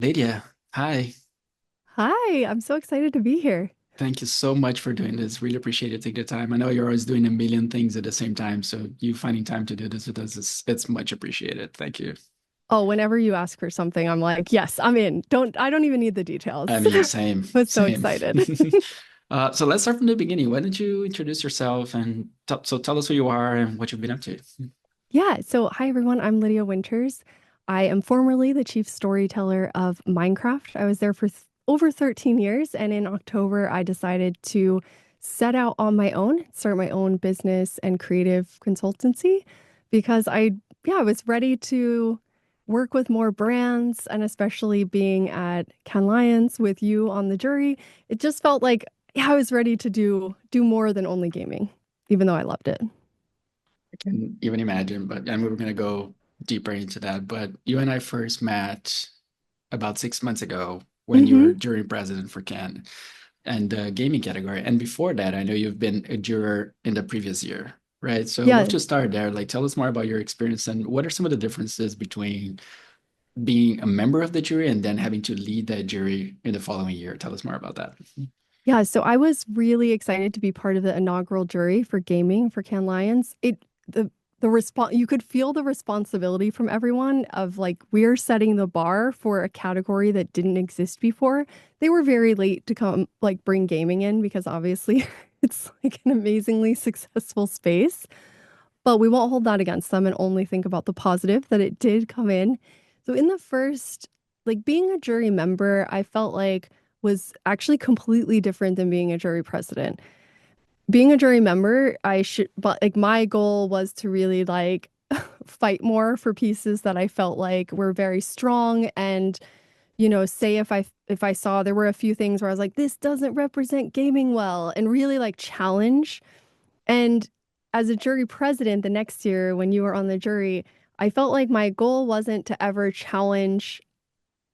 Lydia, hi. Hi, I'm so excited to be here. Thank you so much for doing this. Really appreciate it. Take the time. I know you're always doing a million things at the same time, so you finding time to do this with us is it's much appreciated. Thank you. Oh, whenever you ask for something, I'm like, yes, I'm in. I don't even need the details. I mean, same, I was so same. excited. So let's start from the beginning. Why don't you introduce yourself and tell us who you are and what you've been up to? Yeah, so hi everyone, I'm Lydia Winters. I am formerly the Chief Storyteller of Minecraft. I was there for over 13 years, and in October, I decided to set out on my own, start my own business and creative consultancy because yeah, I was ready to work with more brands, and especially being at Cannes Lions with you on the jury, it just felt like, yeah, I was ready to do more than only gaming, even though I loved it. I can even imagine, but and we were gonna go deeper into that. But you and I first met about 6 months ago when you Hmm. were jury president for Cannes and the gaming category. And before that, I know you've been a juror in the previous year, right? So I'd love Yeah. to start there. Like, tell us more about your experience and what are some of the differences between being a member of the jury and then having to lead that jury in the following year. Tell us more about that. Yeah, so I was really excited to be part of the inaugural jury for gaming for Cannes Lions. The response, you could feel the responsibility from everyone of like, we're setting the bar for a category that didn't exist before. They were very late to come like bring gaming in because obviously it's like an amazingly successful space. But we won't hold that against them and only think about the positive that it did come in. So in the first, like being a jury member, I felt like was actually completely different than being a jury president. Being a jury member, but like my goal was to really like fight more for pieces that I felt like were very strong and, say if I saw there were a few things where I was like, this doesn't represent gaming well, and really like challenge. And as a jury president the next year, when you were on the jury, I felt like my goal wasn't to ever challenge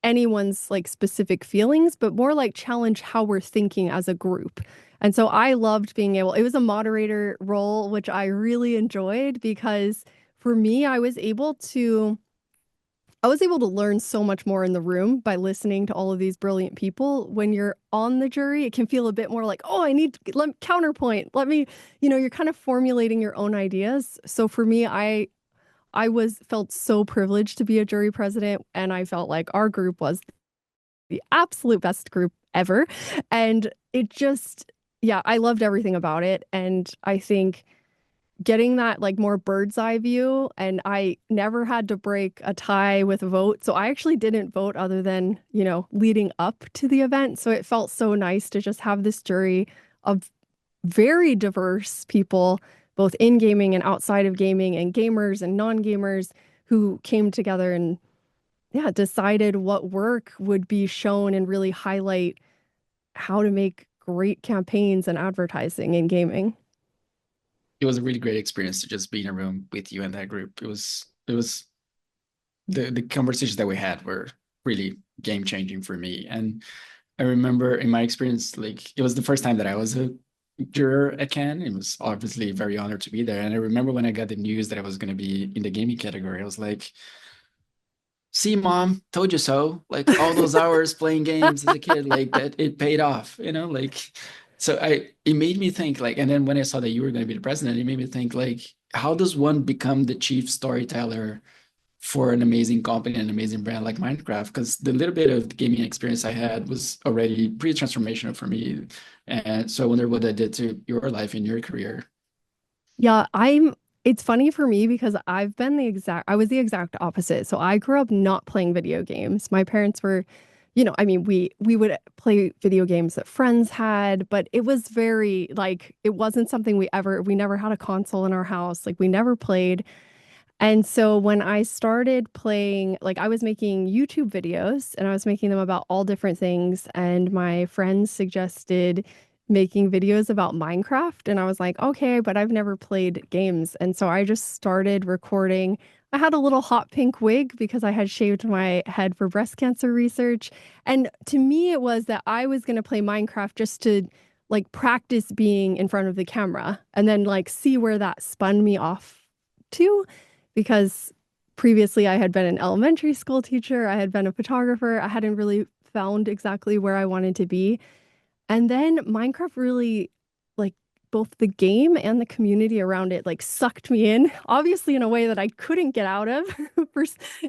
anyone's like specific feelings, but more like challenge how we're thinking as a group. And so I loved being able, it was a moderator role, which I really enjoyed because for me, I was able to learn so much more in the room by listening to all of these brilliant people. When you're on the jury, it can feel a bit more like, oh, I need to counterpoint. Let me, you're kind of formulating your own ideas. So for me, I was felt so privileged to be a jury president, and I felt like our group was the absolute best group ever. And it just, yeah, I loved everything about it. And I think getting that like more bird's eye view, and I never had to break a tie with a vote. So I actually didn't vote other than, leading up to the event. So it felt so nice to just have this jury of very diverse people, both in gaming and outside of gaming, and gamers and non-gamers who came together and yeah, decided what work would be shown and really highlight how to make great campaigns and advertising in gaming. It was a really great experience to just be in a room with you and that group. It was the conversations that we had were really game changing for me. And I remember in my experience, like it was the first time that I was a juror at Cannes. It was obviously very honored to be there. And I remember when I got the news that I was going to be in the gaming category, I was like, see, mom, told you so. Like all those hours playing games as a kid, like that, it paid off, like, so it made me think like, and then when I saw that you were going to be the president, it made me think like, how does one become the chief storyteller for an amazing company and an amazing brand like Minecraft? Because the little bit of gaming experience I had was already pretty transformational for me. And so I wonder what that did to your life and your career. Yeah, it's funny for me because I was the exact opposite. So I grew up not playing video games. My parents were, I mean, we would play video games that friends had, but it was very like it wasn't something we never had a console in our house. Like we never played. And so when I started playing, like I was making YouTube videos and I was making them about all different things. And my friends suggested making videos about Minecraft. And I was like, okay, but I've never played games. And so I just started recording. I had a little hot pink wig because I had shaved my head for breast cancer research. And to me, it was that I was going to play Minecraft just to like practice being in front of the camera and then like see where that spun me off to because previously I had been an elementary school teacher, I had been a photographer, I hadn't really found exactly where I wanted to be. And then Minecraft really, like, both the game and the community around it, like, sucked me in, obviously in a way that I couldn't get out of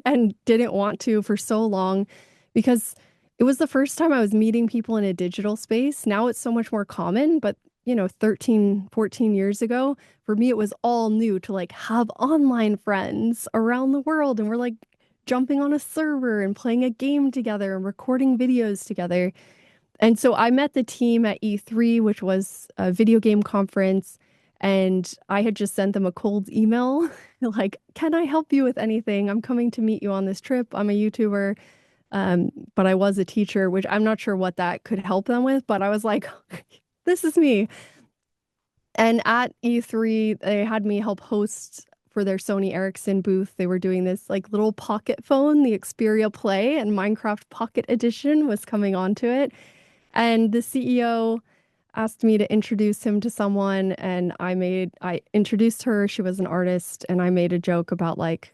and didn't want to for so long, because it was the first time I was meeting people in a digital space. Now it's so much more common, but 13, 14 years ago, for me, it was all new to like have online friends around the world. And we're like jumping on a server and playing a game together and recording videos together. And so I met the team at E3, which was a video game conference, and I had just sent them a cold email like, "Can I help you with anything? I'm coming to meet you on this trip. I'm a YouTuber." But I was a teacher, which I'm not sure what that could help them with, but I was like, "This is me." And at E3, they had me help host for their Sony Ericsson booth. They were doing this like little pocket phone, the Xperia Play, and Minecraft Pocket Edition was coming onto it. And the CEO asked me to introduce him to someone, and I introduced her. She was an artist, and I made a joke about like,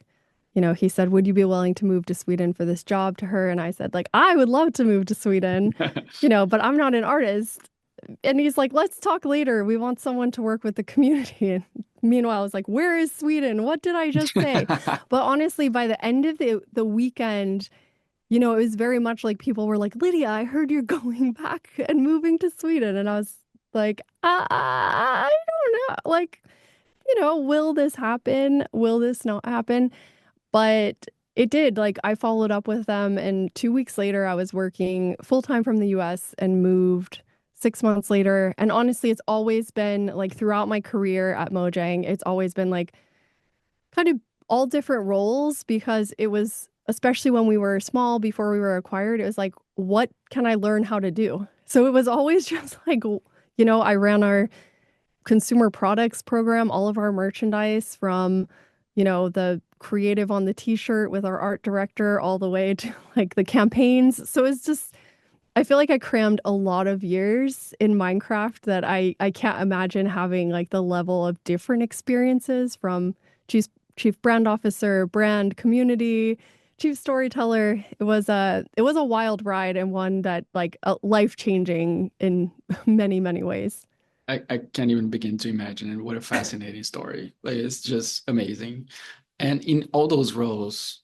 he said, "Would you be willing to move to Sweden for this job?" to her. And I said, like, I would love to move to Sweden, but I'm not an artist. And he's like, "Let's talk later. We want someone to work with the community." And meanwhile, I was like, "Where is Sweden? What did I just say?" But honestly, by the end of the weekend, it was very much like people were like, "Lydia, I heard you're going back and moving to Sweden." And I was like, I don't know. Like, will this happen? Will this not happen? But it did. Like, I followed up with them, and 2 weeks later, I was working full time from the US and moved 6 months later. And honestly, it's always been like throughout my career at Mojang, it's always been like kind of all different roles, because it was, especially when we were small before we were acquired, it was like, what can I learn how to do? So it was always just like, I ran our consumer products program, all of our merchandise from, the creative on the t-shirt with our art director all the way to like the campaigns. So it's just, I feel like I crammed a lot of years in Minecraft that I can't imagine having like the level of different experiences from chief chief brand officer, brand community, chief storyteller. It was a wild ride, and one that like life-changing in many, many ways. I can't even begin to imagine it. What a fascinating story. Like, it's just amazing. And in all those roles,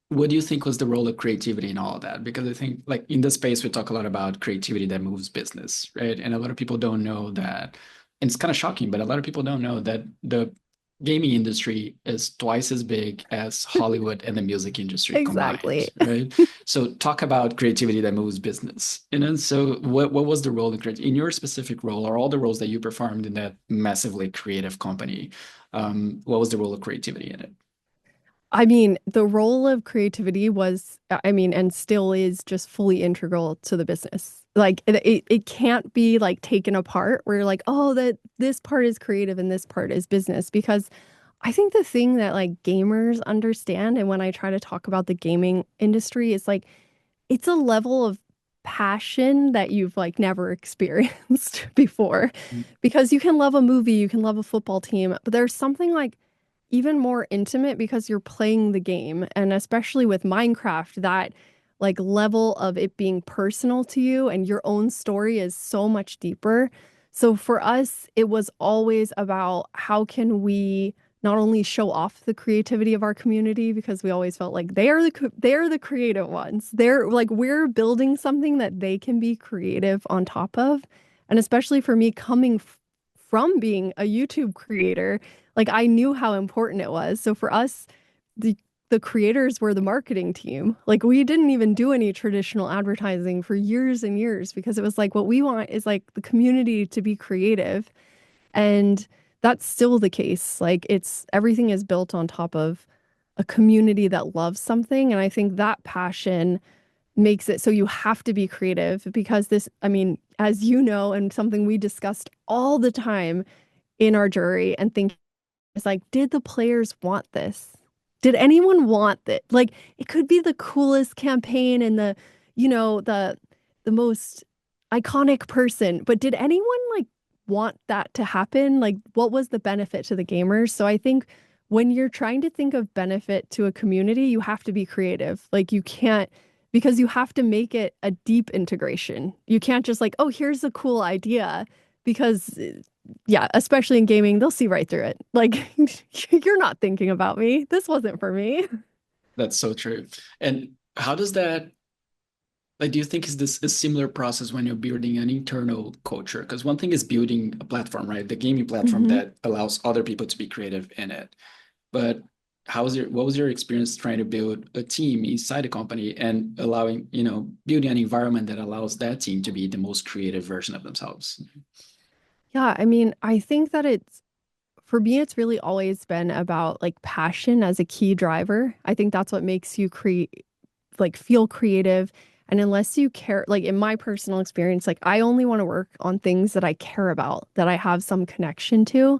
what do you think was the role of creativity in all of that? Because I think, like, in the space, we talk a lot about creativity that moves business, right? And a lot of people don't know that, and it's kind of shocking, but a lot of people don't know that the gaming industry is twice as big as Hollywood and the music industry combined, Exactly. right? So talk about creativity that moves business. So what was the role in your specific role, or all the roles that you performed in that massively creative company? What was the role of creativity in it? I mean, the role of creativity was, I mean, and still is just fully integral to the business. Like it can't be like taken apart where you're like, oh, that this part is creative and this part is business. Because I think the thing that like gamers understand, and when I try to talk about the gaming industry, is like it's a level of passion that you've like never experienced before. Because you can love a movie, you can love a football team, but there's something like even more intimate because you're playing the game. And especially with Minecraft, that like level of it being personal to you and your own story is so much deeper. So for us, it was always about how can we not only show off the creativity of our community, because we always felt like they're the creative ones. They're like, we're building something that they can be creative on top of. And especially for me coming from being a YouTube creator, like I knew how important it was. So for us, the creators were the marketing team. Like we didn't even do any traditional advertising for years and years, because it was like what we want is like the community to be creative. And that's still the case. Like it's everything is built on top of a community that loves something. And I think that passion makes it so you have to be creative, because this, I mean, as you know, and something we discussed all the time in our jury and think is like, did the players want this? Did anyone want that? Like, it could be the coolest campaign and the most iconic person, but did anyone like want that to happen? Like, what was the benefit to the gamers? So I think when you're trying to think of benefit to a community, you have to be creative. Like you can't, because you have to make it a deep integration. You can't just like, oh, here's a cool idea, because yeah, especially in gaming, they'll see right through it. Like you're not thinking about me. This wasn't for me. That's so true. And how does that, like, do you think is this a similar process when you're building an internal culture? Because one thing is building a platform, right? The gaming platform Hmm. that allows other people to be creative in it. But what was your experience trying to build a team inside the company and allowing, building an environment that allows that team to be the most creative version of themselves? Yeah, I mean, I think that it's for me, it's really always been about like passion as a key driver. I think that's what makes you create, like feel creative. And unless you care, like in my personal experience, like I only want to work on things that I care about, that I have some connection to.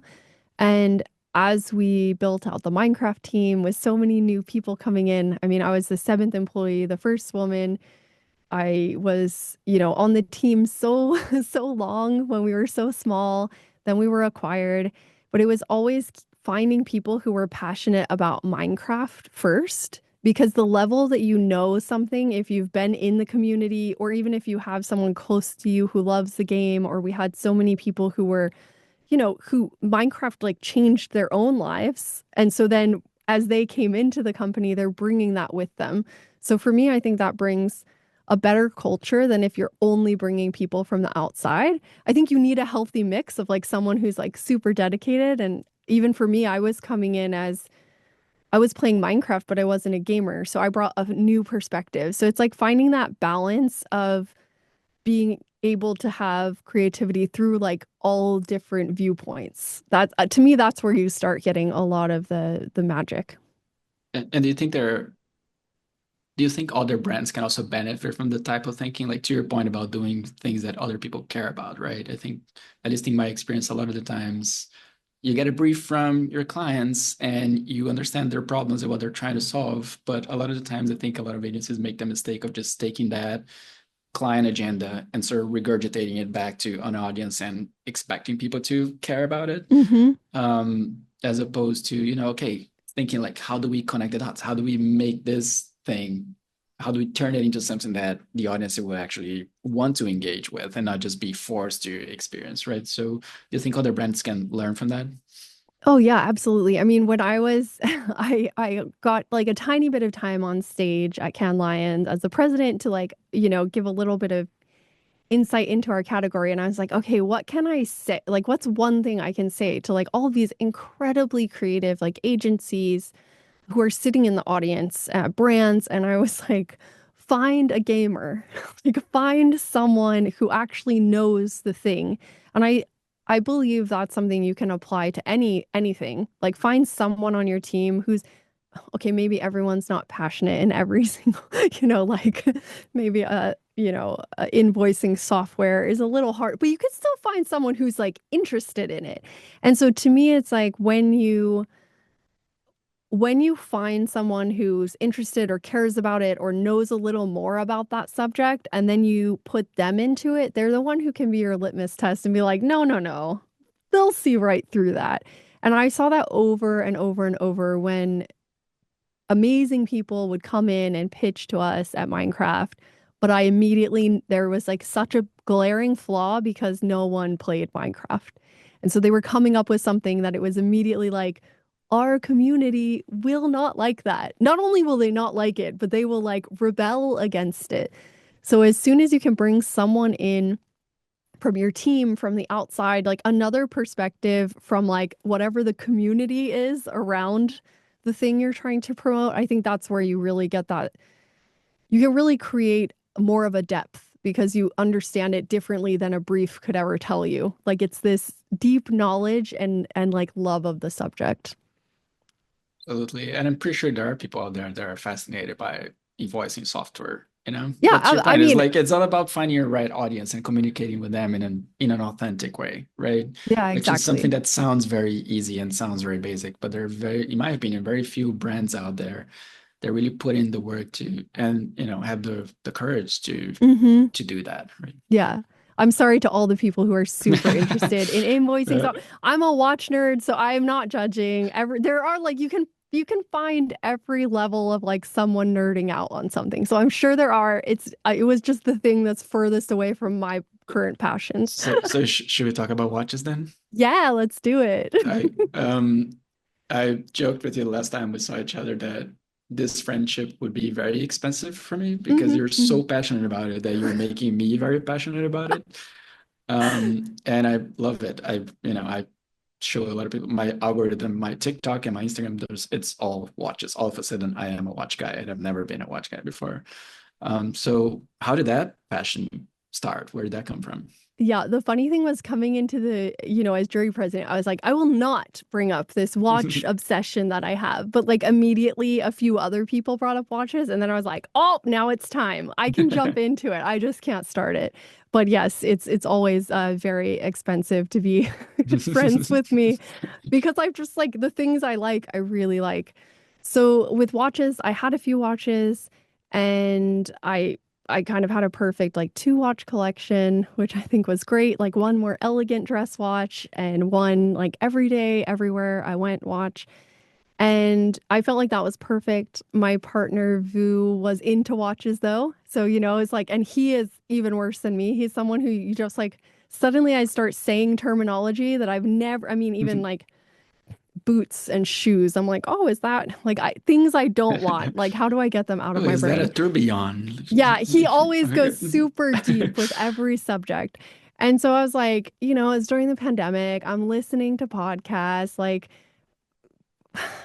And as we built out the Minecraft team with so many new people coming in, I mean, I was the seventh employee, the first woman. I was, on the team so so long when we were so small, then we were acquired, but it was always finding people who were passionate about Minecraft first, because the level that you know something, if you've been in the community or even if you have someone close to you who loves the game, or we had so many people who were, who Minecraft like changed their own lives. And so then as they came into the company, they're bringing that with them. So for me, I think that brings a better culture than if you're only bringing people from the outside. I think you need a healthy mix of like someone who's like super dedicated. And even for me, I was coming in as I was playing Minecraft, but I wasn't a gamer. So I brought a new perspective. So it's like finding that balance of being able to have creativity through like all different viewpoints. That to me, that's where you start getting a lot of the magic. And do you think other brands can also benefit from the type of thinking? Like to your point about doing things that other people care about, right? I think, at least in my experience, a lot of the times you get a brief from your clients and you understand their problems and what they're trying to solve. But a lot of the times, I think a lot of agencies make the mistake of just taking that client agenda and sort of regurgitating it back to an audience and expecting people to care about it, Hmm. as opposed to, okay, thinking like, how do we connect the dots? How do we make this thing? How do we turn it into something that the audience will actually want to engage with and not just be forced to experience, right? So, do you think other brands can learn from that? Oh yeah, absolutely. I mean, when I was, I got like a tiny bit of time on stage at Cannes Lions as the president to like, give a little bit of insight into our category. And I was like, okay, what can I say? Like, what's one thing I can say to like all of these incredibly creative like agencies who are sitting in the audience at brands? And I was like, find a gamer, like find someone who actually knows the thing. And I believe that's something you can apply to anything. Like find someone on your team who's okay, maybe everyone's not passionate in every single, like maybe invoicing software is a little hard, but you could still find someone who's like interested in it. And so to me, it's like when you find someone who's interested or cares about it or knows a little more about that subject, and then you put them into it, they're the one who can be your litmus test and be like, no, no, no. They'll see right through that. And I saw that over and over and over when amazing people would come in and pitch to us at Minecraft. But I immediately, there was like such a glaring flaw because no one played Minecraft. And so they were coming up with something that it was immediately like, our community will not like that. Not only will they not like it, but they will like rebel against it. So as soon as you can bring someone in from your team, from the outside, like another perspective from like whatever the community is around the thing you're trying to promote, I think that's where you really get that. You can really create more of a depth because you understand it differently than a brief could ever tell you. Like it's this deep knowledge and like love of the subject. Absolutely. And I'm pretty sure there are people out there that are fascinated by invoicing software, Yeah, But to your I point is mean, like it's all about finding your right audience and communicating with them in an authentic way, right? yeah, Which is something exactly. that sounds very easy and sounds very basic, but there are very, in my opinion, very few brands out there that really put in the work to and have the courage to Hmm. to do that, right? Yeah. I'm sorry to all the people who are super interested in invoicing. Uh, So I'm a watch nerd, so I'm not judging. There are like you can find every level of like someone nerding out on something. So I'm sure there are. It was just the thing that's furthest away from my current passions. so should we talk about watches then? Yeah, let's do it. I um I joked with you the last time we saw each other that this friendship would be very expensive for me because Hmm. you're Hmm. so passionate about it that you're making me very passionate about it. And I love it. I show a lot of people my algorithm, my TikTok and my Instagram, it's all watches. All of a sudden I am a watch guy and I've never been a watch guy before. So how did that passion start? Where did that come from? Yeah, the funny thing was coming into as jury president, I was like, I will not bring up this watch obsession that I have. But like immediately a few other people brought up watches, and then I was like, oh, now it's time. I can jump into it. I just can't start it. But yes, it's always very expensive to be friends with me because I've just like the things I like, I really like. So with watches, I had a few watches and I kind of had a perfect like two watch collection, which I think was great. Like one more elegant dress watch and one like everyday, everywhere I went watch. And I felt like that was perfect. My partner, Vu, was into watches though. So, it's like, and he is even worse than me. He's someone who you just like, suddenly I start saying terminology that I've never, I mean, even like boots and shoes. I'm like, oh, is that like things I don't want? Like, how do I get them out Oh, of my is that a brain? tourbillon? Yeah, he always goes Okay. super deep with every subject. And so I was like, it's during the pandemic. I'm listening to podcasts. Like,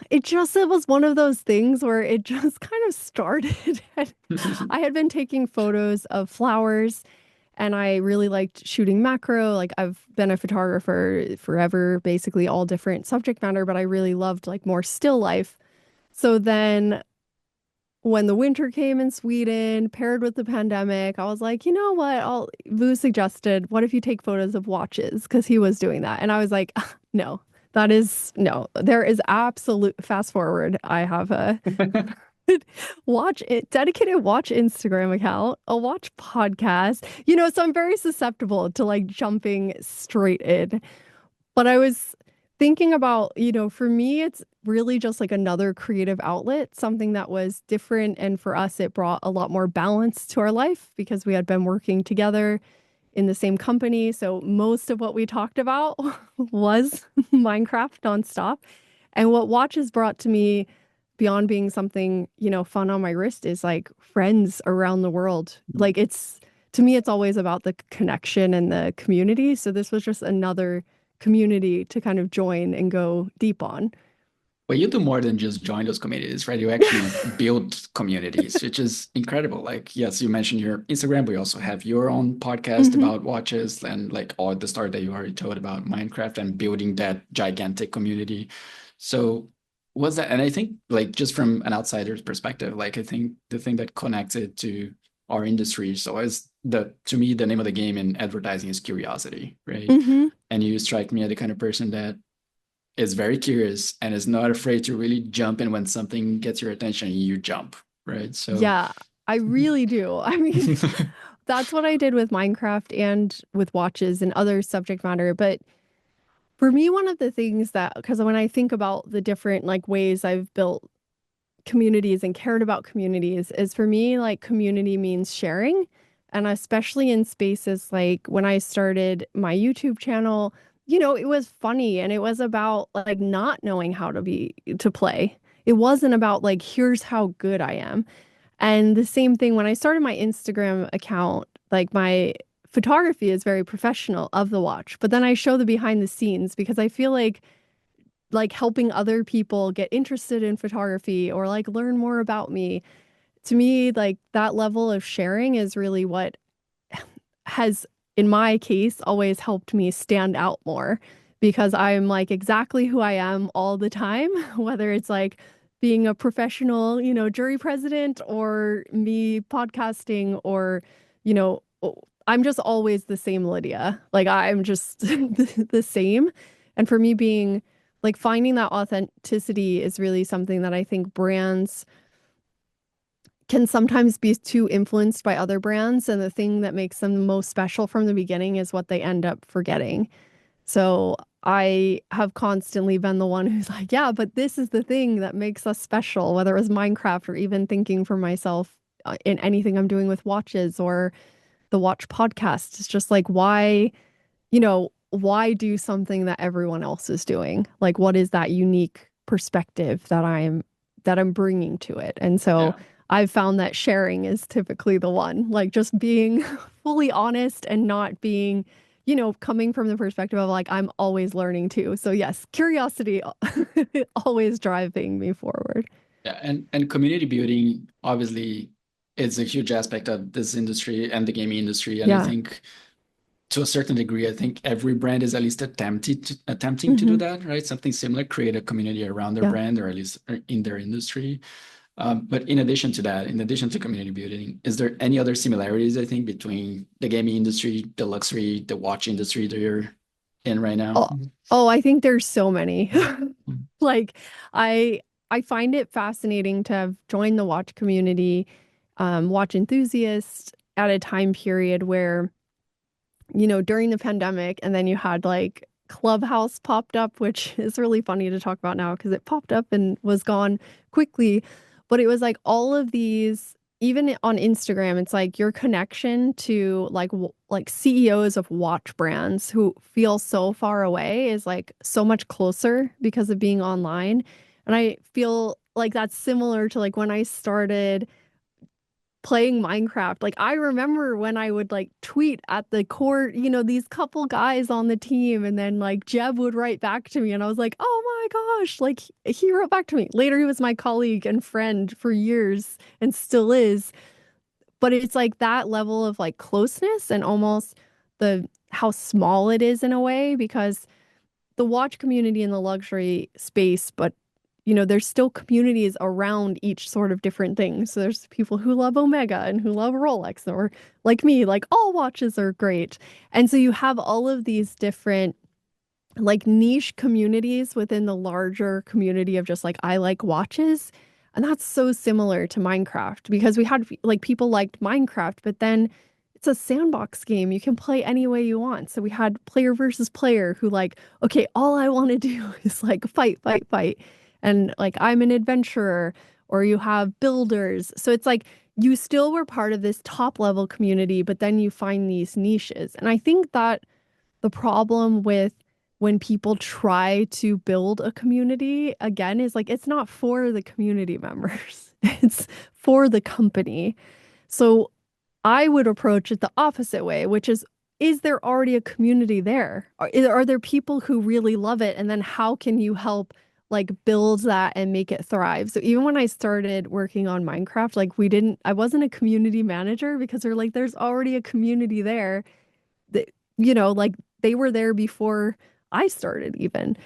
it was one of those things where it just kind of started. And I had been taking photos of flowers and I really liked shooting macro. Like, I've been a photographer forever, basically all different subject matter, but I really loved like more still life. So then when the winter came in Sweden, paired with the pandemic, I was like, you know what? Vu suggested, what if you take photos of watches? Because he was doing that. And I was like, no, no, there is absolute fast forward. I have a dedicated watch Instagram account, a watch podcast, so I'm very susceptible to like jumping straight in. But I was thinking about, for me, it's really just like another creative outlet, something that was different. And for us, it brought a lot more balance to our life because we had been working together in the same company. So most of what we talked about was Minecraft nonstop. And what watches brought to me beyond being something, fun on my wrist is like friends around the world. Like to me, it's always about the connection and the community. So this was just another community to kind of join and go deep on. But you do more than just join those communities, right? You actually build communities, which is incredible. Like, yes, you mentioned your Instagram, but you also have your own podcast Hmm. about watches and like all the story that you already told about Minecraft and building that gigantic community. So was that, and I think like just from an outsider's perspective, like I think the thing that connects it to our industry so is to me, the name of the game in advertising is curiosity, right? Hmm. And you strike me as the kind of person that is very curious and is not afraid to really jump in when something gets your attention, you jump, right? So Yeah, I really do. I mean, that's what I did with Minecraft and with watches and other subject matter. But for me, one of the things that, because when I think about the different like ways I've built communities and cared about communities, is for me, like community means sharing. And especially in spaces like when I started my YouTube channel, it was funny and it was about like not knowing how to play. It wasn't about like, here's how good I am. And the same thing when I started my Instagram account, like my photography is very professional of the watch, but then I show the behind the scenes because I feel like helping other people get interested in photography or like learn more about me. To me, like that level of sharing is really what has, in my case, always helped me stand out more because I'm like exactly who I am all the time, whether it's like being a professional, jury president or me podcasting or, you know, I'm just always the same Lydia. Like I'm just the same. And for me being like finding that authenticity is really something that I think brands can sometimes be too influenced by other brands, and the thing that makes them most special from the beginning is what they end up forgetting. So I have constantly been the one who's like, yeah, but this is the thing that makes us special, whether it was Minecraft or even thinking for myself in anything I'm doing with watches or the watch podcast. It's just like, why, why do something that everyone else is doing? Like, what is that unique perspective that I'm bringing to it? And so Yeah. I've found that sharing is typically the one, like just being fully honest and not being, coming from the perspective of like, I'm always learning too. So yes, curiosity always driving me forward. Yeah, and community building obviously is a huge aspect of this industry and the gaming industry. And I Yeah. think to a certain degree, I think every brand is at least attempting to do Hmm. that, right? Something similar, create a community around their Yeah. brand or at least in their industry. But in addition to that, in addition to community building, is there any other similarities, I think, between the gaming industry, the luxury, the watch industry that you're in right now? Oh, oh, I think there's so many. Like I I find it fascinating to have joined the watch community, watch enthusiasts at a time period where, during the pandemic, and then you had like Clubhouse popped up, which is really funny to talk about now because it popped up and was gone quickly. But it was like all of these, even on Instagram, it's like your connection to like CEOs of watch brands who feel so far away is like so much closer because of being online. And I feel like that's similar to like when I started playing Minecraft. Like I remember when I would like tweet at the court, these couple guys on the team, and then like Jeb would write back to me and I was like, "Oh my gosh, like he wrote back to me." Later he was my colleague and friend for years and still is. But it's like that level of like closeness and almost the how small it is in a way because the watch community in the luxury space, but there's still communities around each sort of different thing. So there's people who love Omega and who love Rolex, or like me, like all watches are great. And so you have all of these different like niche communities within the larger community of just like I like watches. And that's so similar to Minecraft because we had like people liked Minecraft, but then it's a sandbox game. You can play any way you want. So we had player versus player who like, okay, all I want to do is like fight, fight, fight. And like I'm an adventurer, or you have builders. So it's like you still were part of this top level community, but then you find these niches. And I think that the problem with when people try to build a community again is like it's not for the community members. It's for the company. So I would approach it the opposite way, which is there already a community there? Are there people who really love it? And then how can you help like build that and make it thrive? So even when I started working on Minecraft, like I wasn't a community manager because they're like, there's already a community there that, like they were there before I started even.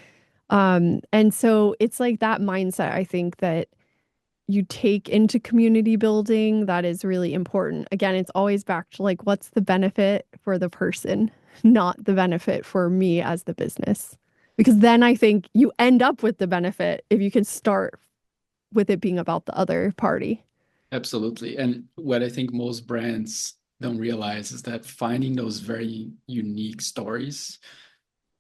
And so it's like that mindset, I think, that you take into community building that is really important. Again, it's always back to like, what's the benefit for the person, not the benefit for me as the business. Because then I think you end up with the benefit if you can start with it being about the other party. Absolutely. And what I think most brands don't realize is that finding those very unique stories,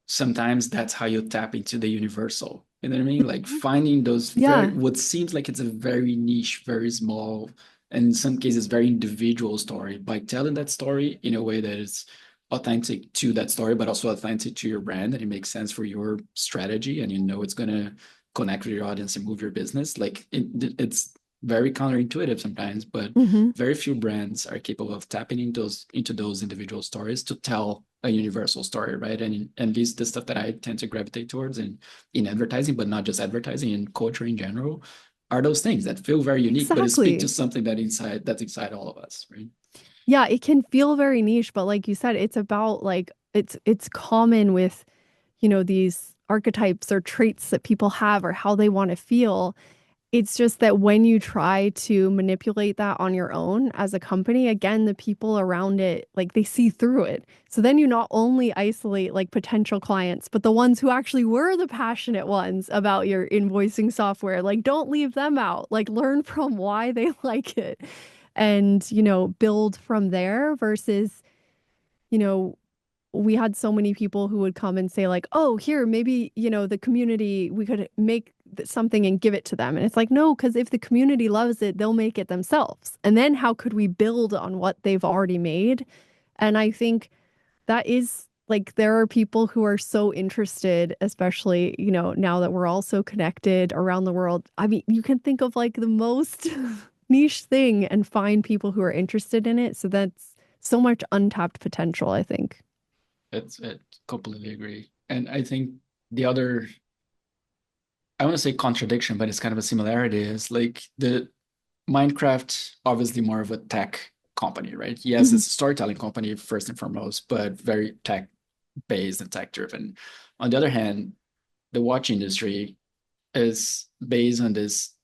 sometimes that's how you tap into the universal. You know what I mean? Like Mhm. finding those very, Yeah. what seems like it's a very niche, very small, and in some cases, very individual story by telling that story in a way that is authentic to that story, but also authentic to your brand and it makes sense for your strategy and you know it's going to connect with your audience and move your business. Like it's very counterintuitive sometimes, but Hmm. very few brands are capable of tapping into those individual stories to tell a universal story, right? And these the stuff that I tend to gravitate towards in advertising, but not just advertising, in culture in general, are those things that feel very unique, but it speak to Exactly. something that's inside all of us, right? Yeah, it can feel very niche, but like you said, it's about like it's common with, these archetypes or traits that people have or how they want to feel. It's just that when you try to manipulate that on your own as a company, again, the people around it, like they see through it. So then you not only isolate like potential clients, but the ones who actually were the passionate ones about your invoicing software, like don't leave them out. Like learn from why they like it and, build from there versus, you know, we had so many people who would come and say like, "Oh, here, maybe, the community, we could make something and give it to them." And it's like, "No, because if the community loves it, they'll make it themselves. And then how could we build on what they've already made?" And I think that is like there are people who are so interested, especially, now that we're all so connected around the world. I mean, you can think of like the most niche thing and find people who are interested in it. So that's so much untapped potential, I think. It completely agree. And I think the other, I want to say contradiction, but it's kind of a similarity, is like the Minecraft, obviously more of a tech company, right? Yes, Mhm. it's a storytelling company first and foremost, but very tech based and tech driven. On the other hand, the watch industry is based on this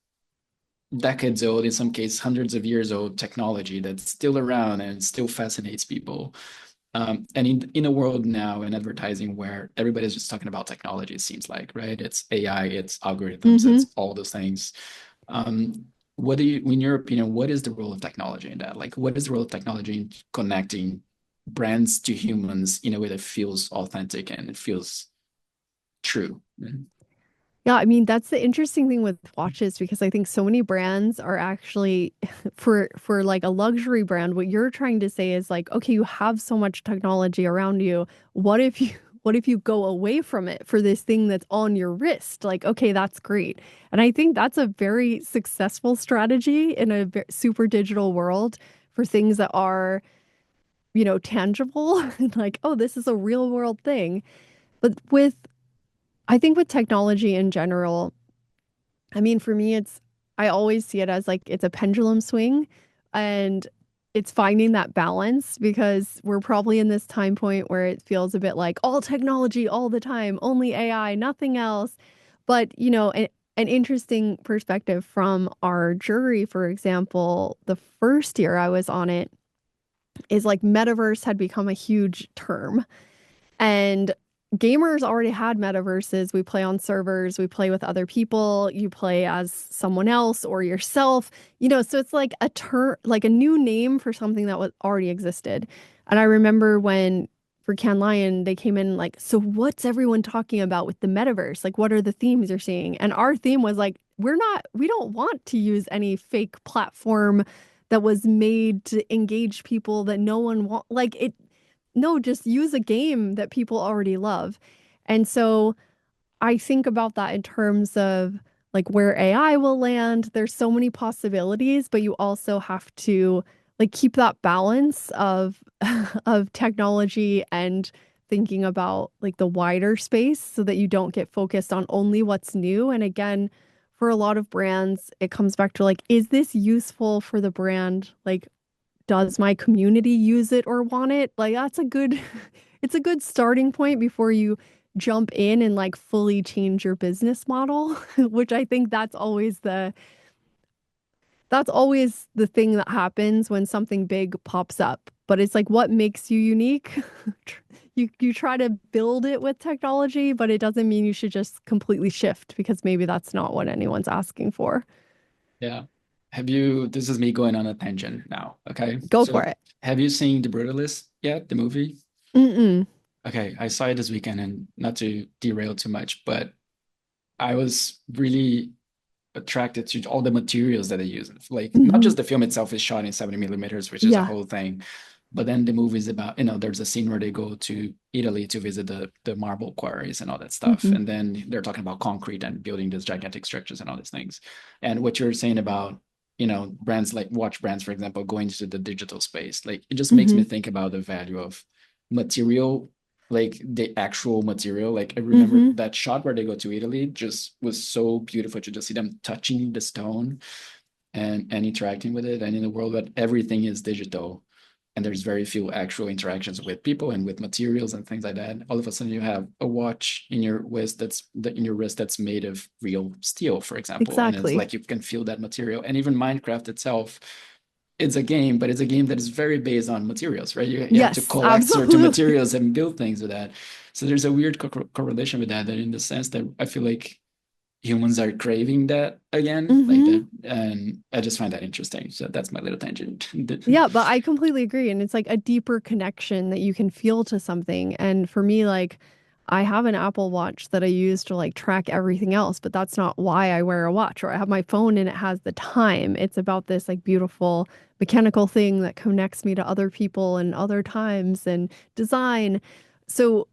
decades old, in some cases hundreds of years old technology that's still around and still fascinates people. And in a world now in advertising where everybody's just talking about technology, it seems like, right? It's AI, it's algorithms, Mhm. it's all those things. Um, what do you, in your opinion, what is the role of technology in that? Like, what is the role of technology in connecting brands to humans in a way that feels authentic and it feels true? Mhm. Yeah, I mean that's the interesting thing with watches because I think so many brands are actually for like a luxury brand, what you're trying to say is like, okay, you have so much technology around you. What if you what if you go away from it for this thing that's on your wrist? Like, okay, that's great. And I think that's a very successful strategy in a super digital world for things that are, tangible. Like, oh, this is a real world thing. But I think with technology in general, I mean, for me, I always see it as like it's a pendulum swing and it's finding that balance because we're probably in this time point where it feels a bit like all technology all the time, only AI, nothing else. But, an interesting perspective from our jury, for example, the first year I was on it is like metaverse had become a huge term. And gamers already had metaverses. We play on servers, we play with other people, you play as someone else or yourself, so it's like a term, like a new name for something that was already existed. And I remember when for Can Lion, they came in like, so what's everyone talking about with the metaverse? Like, what are the themes you're seeing? And our theme was like, we don't want to use any fake platform that was made to engage people that no one want. Like it, no, just use a game that people already love. And so I think about that in terms of like where AI will land. There's so many possibilities, but you also have to like keep that balance of of technology and thinking about like the wider space so that you don't get focused on only what's new. And again, for a lot of brands, it comes back to like, is this useful for the brand? Like, does my community use it or want it? Like that's a good it's a good starting point before you jump in and like fully change your business model, which I think that's always the thing that happens when something big pops up. But it's like what makes you unique? You try to build it with technology, but it doesn't mean you should just completely shift because maybe that's not what anyone's asking for. Yeah. This is me going on a tangent now. Okay. Go So for it. have you seen The Brutalist yet, the movie? Mm-mm. Okay. I saw it this weekend, and not to derail too much, but I was really attracted to all the materials that they use. Like not Hmm. just the film itself is shot in 70 millimeters, which is a Yeah. whole thing, but then the movie is about, there's a scene where they go to Italy to visit the marble quarries and all that stuff. Hmm. And then they're talking about concrete and building these gigantic structures and all these things. And what you're saying about, brands like watch brands, for example, going to the digital space, like it just makes Hmm. me think about the value of material, like the actual material. Like I remember Hmm. that shot where they go to Italy just was so beautiful to just see them touching the stone and interacting with it. And in a world where everything is digital, and there's very few actual interactions with people and with materials and things like that. All of a sudden, you have a watch in your wrist that's made of real steel, for example, and it's Exactly. like you can feel that material. And even Minecraft itself, it's a game, but it's a game that is very based on materials, right? You have to Yes, collect certain absolutely. materials and build things with that. So there's a weird correlation with that, in the sense that I feel like humans are craving that again, like Hmm. that, and I just find that interesting. So that's my little tangent. Yeah, but I completely agree. And it's like a deeper connection that you can feel to something. And for me, like, I have an Apple Watch that I use to like track everything else, but that's not why I wear a watch. Or I have my phone and it has the time. It's about this like beautiful mechanical thing that connects me to other people and other times and design. So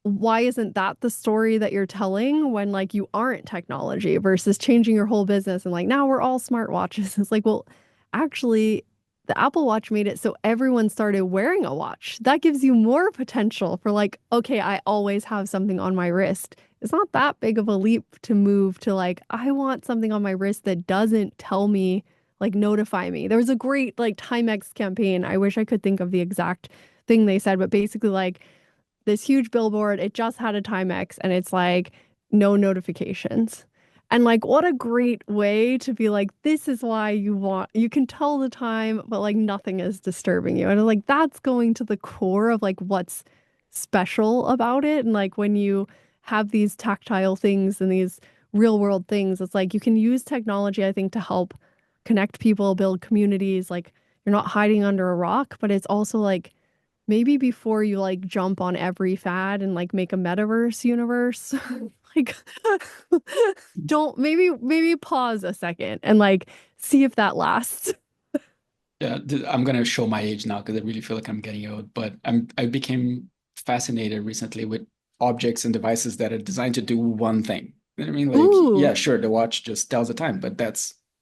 why isn't that the story that you're telling when like you aren't technology versus changing your whole business and like now we're all smartwatches? It's like, well, actually, the Apple Watch made it so everyone started wearing a watch. That gives you more potential for like, okay, I always have something on my wrist. It's not that big of a leap to move to like, I want something on my wrist that doesn't tell me, like notify me. There was a great like Timex campaign. I wish I could think of the exact thing they said, but basically like this huge billboard. It just had a Timex and it's like no notifications. And like, what a great way to be like, this is why you can tell the time, but like nothing is disturbing you. And like, that's going to the core of like what's special about it. And like, when you have these tactile things and these real world things, it's like you can use technology, I think, to help connect people, build communities. Like, you're not hiding under a rock, but it's also like, maybe before you like jump on every fad and like make a metaverse universe, like don't maybe pause a second and like see if that lasts. Yeah, I'm gonna show my age now because I really feel like I'm getting old. But I became fascinated recently with objects and devices that are designed to do one thing. You know what I mean? Like, Ooh, yeah, sure, the watch just tells the time, but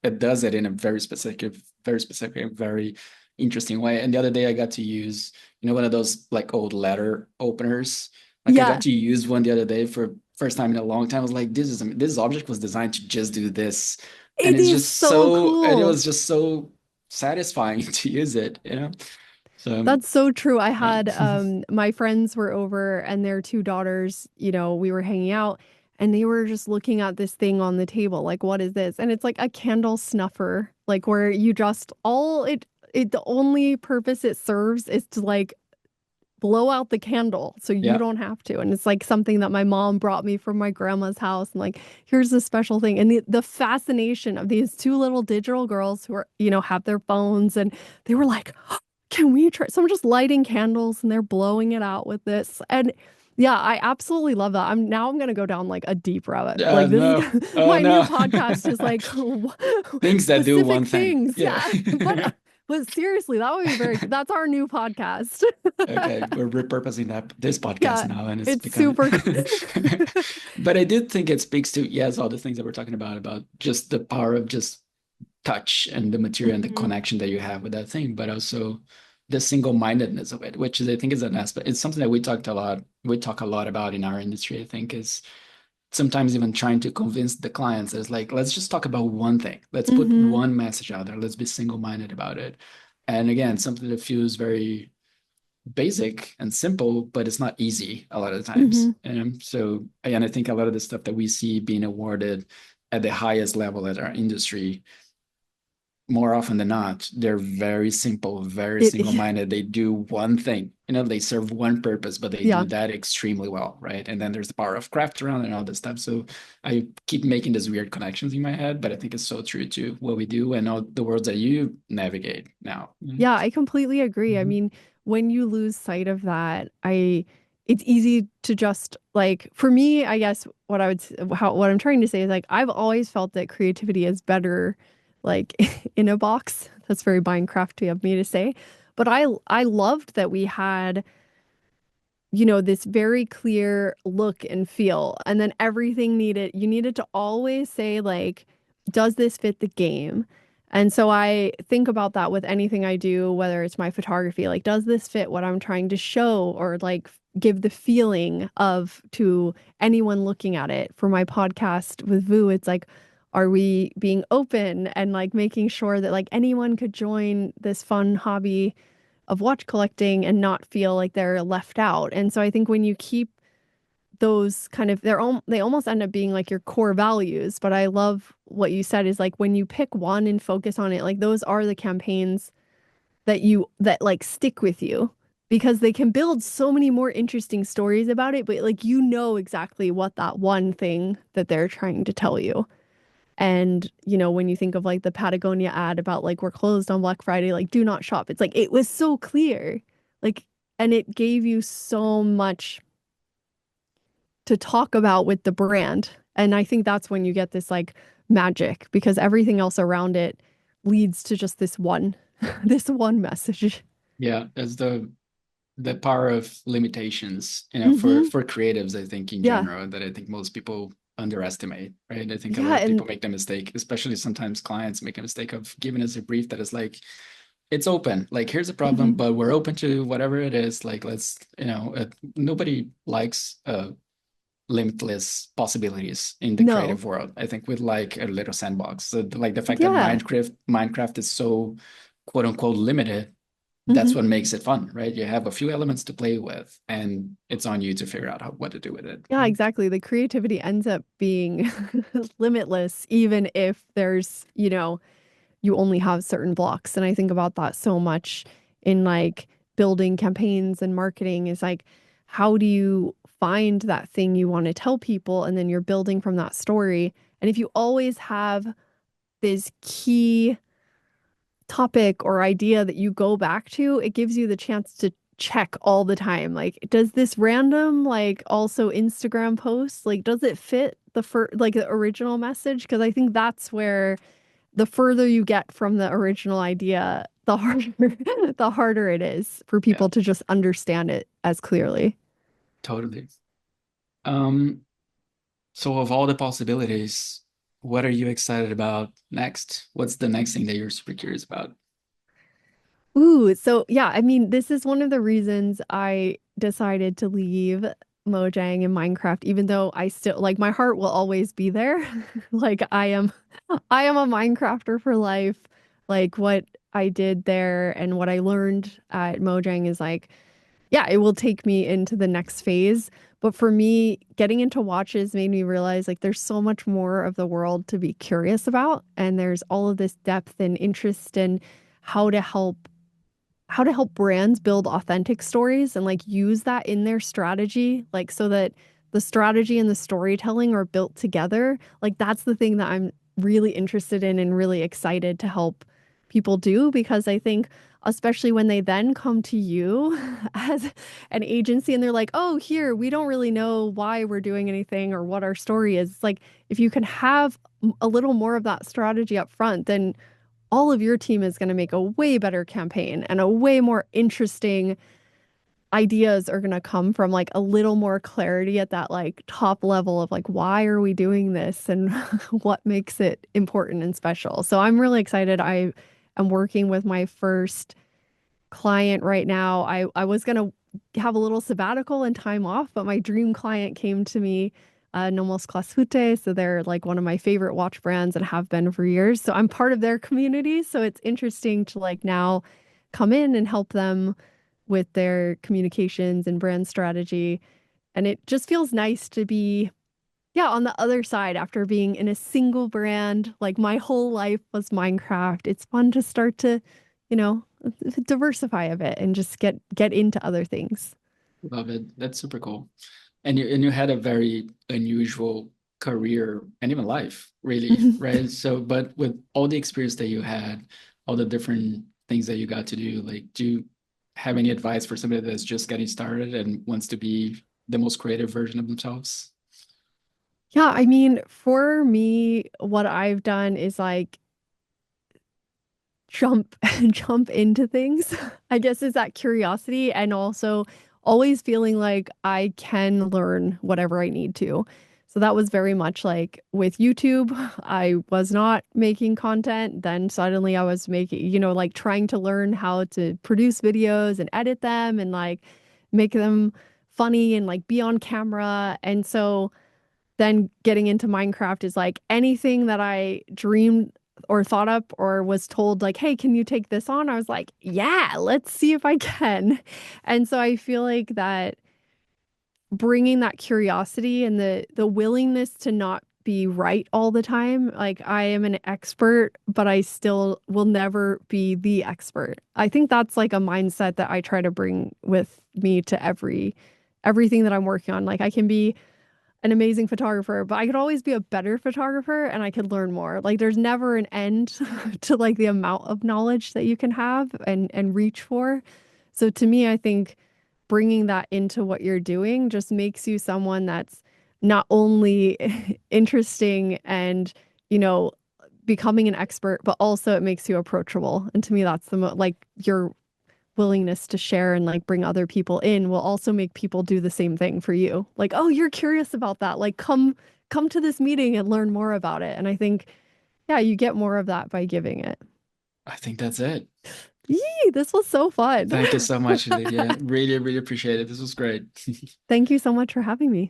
it does it in a very specific, very interesting way. And the other day I got to use, one of those like old letter openers. Like I got yeah, to use one the other day for first time in a long time. I was like, this object was designed to just do this. it is so And it cool. was just so satisfying to use it, So That's so true. I yeah. had my friends were over and their two daughters, we were hanging out and they were just looking at this thing on the table. Like, what is this? And it's like a candle snuffer, like where you just all it the only purpose it serves is to like blow out the candle so you Yeah. don't have to. And it's like something that my mom brought me from my grandma's house. And like, here's a special thing. And the fascination of these two little digital girls who are, have their phones and they were like, can we try? So I'm just lighting candles and they're blowing it out with this. And yeah, I absolutely love that. I'm gonna go down like a deep rabbit. Like this is No. Oh my new no. podcast is like Things that do one specific thing. things. Yeah. Yeah. But seriously, that would be that's our new podcast. Okay, we're repurposing this podcast Yeah, now, and it's it's becoming. super. But I did think it speaks to, yes, all the things that we're talking about just the power of just touch and the material and the Mhm. connection that you have with that thing, but also the single-mindedness of it, which is, I think, is an aspect. It's something that we talk a lot about in our industry, I think, is sometimes even trying to convince the clients that it's like, let's just talk about one thing. Let's put Mhm. one message out there. Let's be single-minded about it. And again, something that feels very basic and simple, but it's not easy a lot of the times. Mhm. And so, again, I think a lot of the stuff that we see being awarded at the highest level at our industry, more often than not, they're very simple, very It single-minded. They do one thing, they serve one purpose, but they do yeah. that extremely well, right? And then there's the power of craft around and all this stuff. So I keep making these weird connections in my head, but I think it's so true to what we do and all the worlds that you navigate now. Yeah, I completely agree. I Mhm. mean, when you lose sight of that, it's easy to just like for me, I guess what I'm trying to say is like I've always felt that creativity is better like in a box. That's very Minecrafty of me to say. But I loved that we had this very clear look and feel. And then you needed to always say, like, does this fit the game? And so I think about that with anything I do, whether it's my photography, like, does this fit what I'm trying to show or like give the feeling of to anyone looking at it? For my podcast with Vu, it's like, are we being open and like making sure that like anyone could join this fun hobby of watch collecting and not feel like they're left out. And so I think when you keep those kind of they almost end up being like your core values, but I love what you said is like when you pick one and focus on it, like those are the campaigns that like stick with you because they can build so many more interesting stories about it, but like you know exactly what that one thing that they're trying to tell you. And, when you think of like the Patagonia ad about like we're closed on Black Friday, like do not shop. It's like it was so clear. Like, and it gave you so much to talk about with the brand. And I think that's when you get this like magic because everything else around it leads to just this one this one message. Yeah, that's the power of limitations, Hmm. for creatives, I think in Yeah. general, that I think most people underestimate, right? I think a lot Yeah. of And people make the mistake, especially sometimes clients make a mistake of giving us a brief that is like, it's open, like here's a problem, mhm. but we're open to whatever it is. Like, let's, nobody likes limitless possibilities in the No. creative world. I think with like a little sandbox. So like the fact that Yeah. Minecraft is so quote unquote limited, that's Hmm. what makes it fun, right? You have a few elements to play with, and it's on you to figure out what to do with it. Yeah, Right? exactly. The creativity ends up being limitless, even if you only have certain blocks. And I think about that so much in like building campaigns and marketing is like, how do you find that thing you want to tell people? And then you're building from that story. And if you always have this key topic or idea that you go back to, it gives you the chance to check all the time. Like, does this random, like, also Instagram post, like, does it fit like the original message? Because I think that's where the further you get from the original idea, the harder the harder it is for Yeah, people to just understand it as clearly. totally. Um, so of all the possibilities, what are you excited about next? What's the next thing that you're super curious about? Ooh, so yeah, I mean, this is one of the reasons I decided to leave Mojang and Minecraft, even though I still like my heart will always be there. Like I am a Minecrafter for life. Like what I did there and what I learned at Mojang is like, yeah, it will take me into the next phase. But for me, getting into watches made me realize like there's so much more of the world to be curious about. And there's all of this depth and interest in how to help how to help brands build authentic stories and like use that in their strategy, like so that the strategy and the storytelling are built together. Like that's the thing that I'm really interested in and really excited to help people do because I think especially when they then come to you as an agency and they're like, "Oh, here, we don't really know why we're doing anything or what our story is." It's like if you can have a little more of that strategy up front, then all of your team is going to make a way better campaign and a way more interesting ideas are going to come from like a little more clarity at that like top level of like why are we doing this and what makes it important and special. So I'm really excited. I am working with my first client right now. I was gonna have a little sabbatical and time off, but my dream client came to me, Nomos Klasute. So they're like one of my favorite watch brands and have been for years. So I'm part of their community. So it's interesting to like now come in and help them with their communications and brand strategy. And it just feels nice to be, yeah, on the other side after being in a single brand. Like my whole life was Minecraft. It's fun to start to, you know, diversify a bit and just get into other things. Love it. That's super cool. And you had a very unusual career and even life, really, right? So, but with all the experience that you had, all the different things that you got to do, like, do you have any advice for somebody that's just getting started and wants to be the most creative version of themselves? Yeah, I mean, for me, what I've done is like jump jump into things. I guess is that curiosity and also always feeling like I can learn whatever I need to. So that was very much like with YouTube, I was not making content. Then suddenly I was making, like trying to learn how to produce videos and edit them and like make them funny and like be on camera. And so then getting into Minecraft is like anything that I dreamed or thought up or was told like, "Hey, can you take this on?" I was like, "Yeah, let's see if I can." And so I feel like that bringing that curiosity and the willingness to not be right all the time. Like I am an expert, but I still will never be the expert. I think that's like a mindset that I try to bring with me to everything that I'm working on. Like I can be an amazing photographer, but I could always be a better photographer and I could learn more. Like there's never an end to like the amount of knowledge that you can have and reach for. So to me, I think bringing that into what you're doing just makes you someone that's not only interesting and, you know, becoming an expert, but also it makes you approachable. And to me, that's like your willingness to share and like bring other people in will also make people do the same thing for you. Like, oh, you're curious about that. Like come to this meeting and learn more about it. And I think, yeah, you get more of that by giving it. I think that's it. Yee, this was so fun. Thank you so much, Lydia. Really, really appreciate it. This was great. Thank you so much for having me.